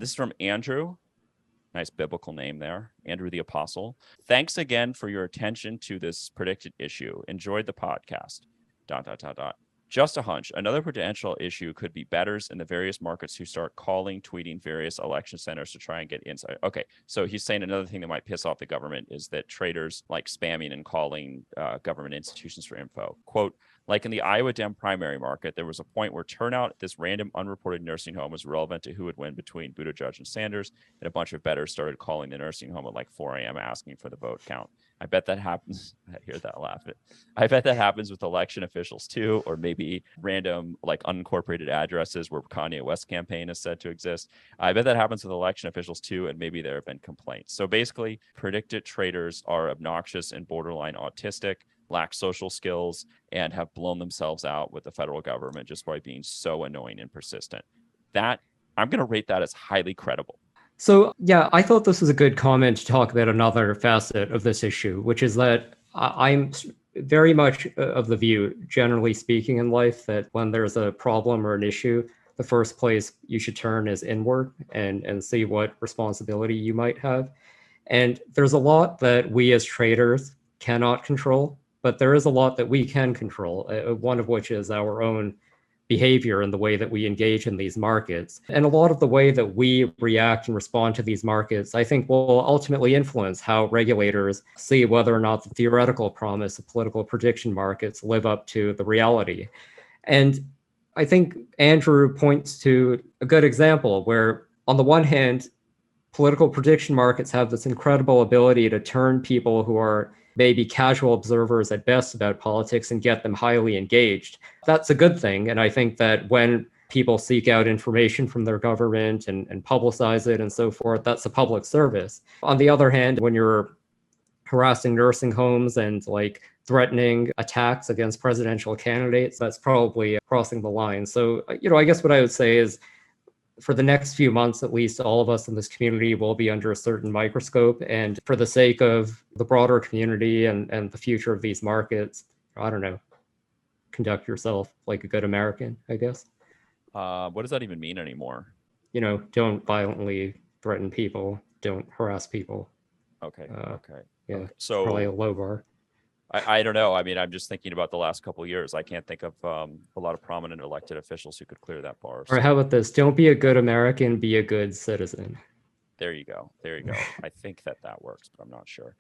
This is from Andrew. Nice biblical name there, Andrew the Apostle. Thanks again for your attention to this predicted issue. Enjoyed the podcast. ... Just a hunch. Another potential issue could be bettors in the various markets who start calling, tweeting various election centers to try and get insight. Okay, so he's saying another thing that might piss off the government is that traders like spamming and calling government institutions for info. Quote, like in the Iowa Dem primary market, there was a point where turnout at this random unreported nursing home was relevant to who would win between Buttigieg and Sanders, and a bunch of bettors started calling the nursing home at like 4 a.m. asking for the vote count. I bet that happens. I hear that laugh. I bet that happens with election officials too, or maybe random like unincorporated addresses where Kanye West campaign is said to exist. I bet that happens with election officials too, and maybe there have been complaints. So basically, PredictIt traders are obnoxious and borderline autistic, lack social skills, and have blown themselves out with the federal government just by being so annoying and persistent. That I'm going to rate that as highly credible. So, yeah, I thought this was a good comment to talk about another facet of this issue, which is that I'm very much of the view, generally speaking in life, that when there's a problem or an issue, the first place you should turn is inward and see what responsibility you might have. And there's a lot that we as traders cannot control, but there is a lot that we can control, one of which is our own behavior and the way that we engage in these markets. And a lot of the way that we react and respond to these markets, I think, will ultimately influence how regulators see whether or not the theoretical promise of political prediction markets live up to the reality. And I think Andrew points to a good example where, on the one hand, political prediction markets have this incredible ability to turn people who are maybe casual observers at best about politics and get them highly engaged. That's a good thing. And I think that when people seek out information from their government and publicize it and so forth, that's a public service. On the other hand, when you're harassing nursing homes and like threatening attacks against presidential candidates, that's probably crossing the line. So, I guess what I would say is, for the next few months, at least, all of us in this community will be under a certain microscope. And for the sake of the broader community and the future of these markets, I don't know, conduct yourself like a good American, I guess. What does that even mean anymore? Don't violently threaten people. Don't harass people. Okay. Yeah, okay. So probably a low bar. I don't know. I mean, I'm just thinking about the last couple of years. I can't think of a lot of prominent elected officials who could clear that bar. Or how about this? Don't be a good American, be a good citizen. There you go. I think that works, but I'm not sure.